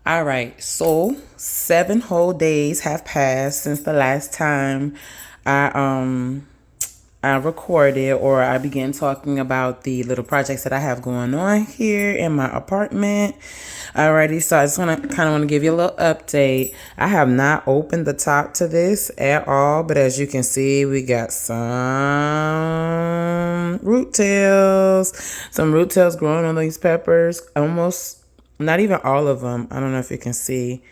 All right, so 7 whole days have passed since the last time I I recorded or I began talking about the little projects that I have going on here in my apartment. Alrighty, so I just want to give you a little update. I have not opened the top to this at all, but as you can see, we got some root tails growing on these peppers. Almost, not even all of them. I don't know if you can see.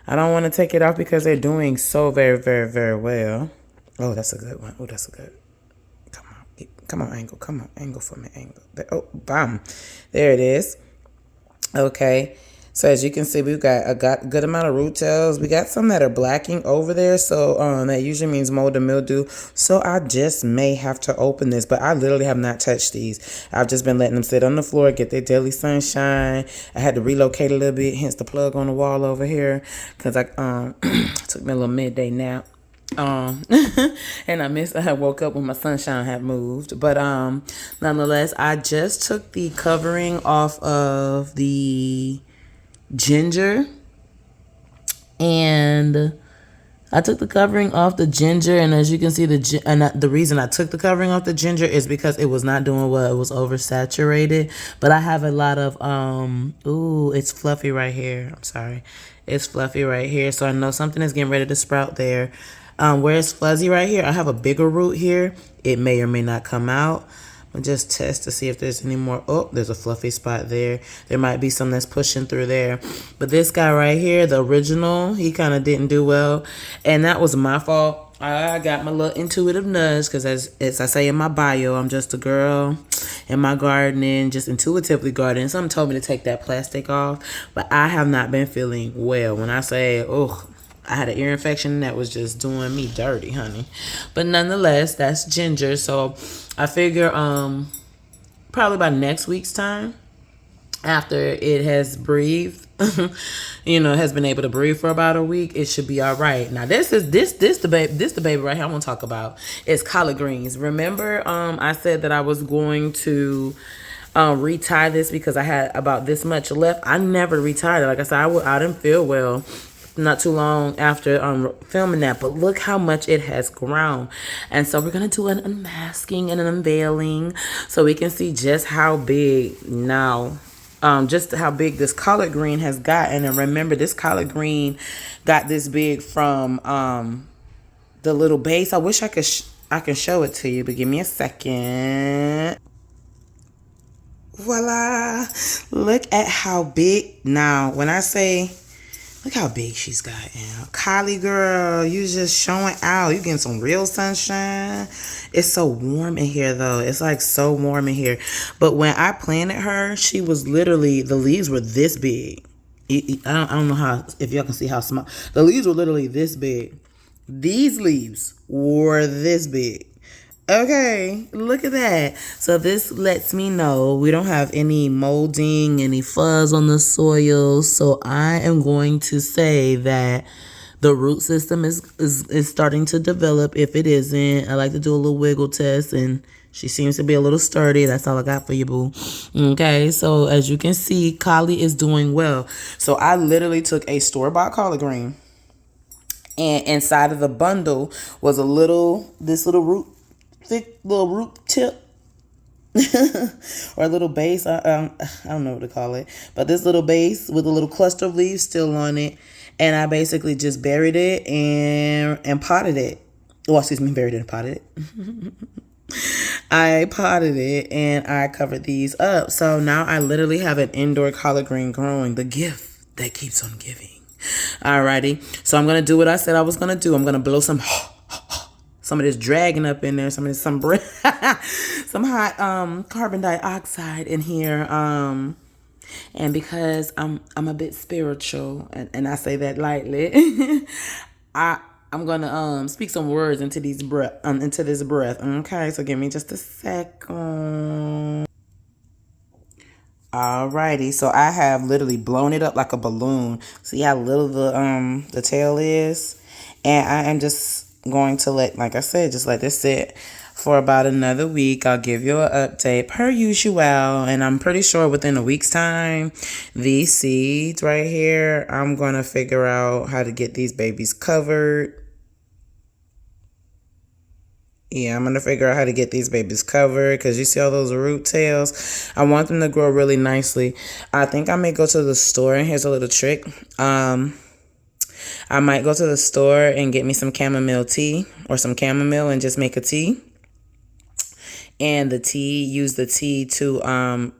I don't want to take it off because they're doing so very, very, very well. Oh, that's a good one. Oh, that's a good. Come on, angle. Come on, angle for me, angle. Oh, bam. There it is. Okay. So as you can see, we've got a good amount of root tails. We got some that are blacking over there. So that usually means mold and mildew. So I just may have to open this. But I literally have not touched these. I've just been letting them sit on the floor, get their daily sunshine. I had to relocate a little bit, hence the plug on the wall over here. Because I took me a little midday nap. And I woke up when my sunshine had moved, but nonetheless, I just took the covering off of the ginger, and I took the covering off the ginger, and as you can see, the reason I took the covering off the ginger is because it was not doing well. It was oversaturated, but I have a lot of ooh, it's fluffy right here. I'm sorry, it's fluffy right here, so I know something is getting ready to sprout there. Where it's fuzzy right here, I have a bigger root here. It may or may not come out. I'll just test to see if there's any more. Oh, there's a fluffy spot there. There might be some that's pushing through there. But this guy right here, the original, he kind of didn't do well. And that was my fault. I got my little intuitive nudge because as I say in my bio, I'm just a girl in my gardening, just intuitively gardening. Someone told me to take that plastic off, but I have not been feeling well. When I say, oh, I had an ear infection that was just doing me dirty, honey. But nonetheless, that's ginger. So I figure probably by next week's time, after it has breathed, has been able to breathe for about a week, it should be all right. Now this the baby right here I want to talk about. It's collard greens. Remember I said that I was going to retie this because I had about this much left. I never retied it. Like I said, I didn't feel well not too long after filming that, but look how much it has grown. And so we're gonna do an unmasking and an unveiling so we can see just how big now, just how big this collard green has gotten. And remember, this collard green got this big from the little base. I wish I can show it to you, but give me a second. Voila, look at how big. Now when I say, look how big she's gotten. Collie girl, you just showing out. You getting some real sunshine. It's so warm in here, though. It's like so warm in here. But when I planted her, she was literally, the leaves were this big. I don't know if y'all can see how small. The leaves were literally this big. These leaves were this big. Okay, look at that. So this lets me know we don't have any molding, any fuzz on the soil. So I am going to say that the root system is starting to develop. If it isn't, I like to do a little wiggle test, and she seems to be a little sturdy. That's all I got for you, boo. Okay, so as you can see, Collie is doing well. So I literally took a store-bought collard green, and inside of the bundle was this little thick little root tip or a little base. I don't know what to call it, but this little base with a little cluster of leaves still on it, and I basically just buried it and potted it. Oh, excuse me, buried it and potted it. I potted it and I covered these up. So now I literally have an indoor collard green growing, the gift that keeps on giving. Alrighty, so I'm gonna do what I said I was gonna do. I'm gonna blow some of this dragging up in there, some hot carbon dioxide in here. And because I'm a bit spiritual, and I say that lightly, I'm gonna speak some words into this breath. Okay, so give me just a second. Alrighty, so I have literally blown it up like a balloon. See how little the tail is, and I am just going to let, like I said, just let this sit for about another week. I'll give you an update per usual, and I'm pretty sure within a week's time, these seeds right here, I'm going to figure out how to get these babies covered. Yeah, I'm going to figure out how to get these babies covered because you see all those root tails? I want them to grow really nicely. I think I may go to the store, and here's a little trick. I might go to the store and get me some chamomile tea or some chamomile and just make a tea. And use the tea to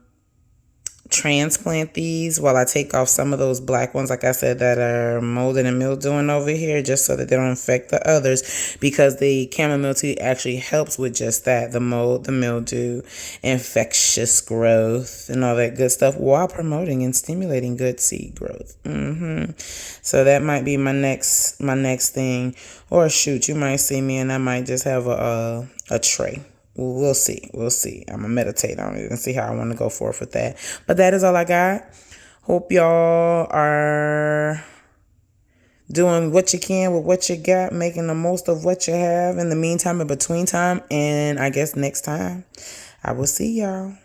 transplant these while I take off some of those black ones, like I said, that are molded and mildewing over here, just so that they don't infect the others, because the chamomile tea actually helps with just that, the mold, the mildew, infectious growth, and all that good stuff, while promoting and stimulating good seed growth. So that might be my next thing. Or shoot, you might see me and I might just have a tray. We'll see. I'm going to meditate on it and see how I want to go forth with that. But that is all I got. Hope y'all are doing what you can with what you got, making the most of what you have in the meantime, in between time. And I guess next time I will see y'all.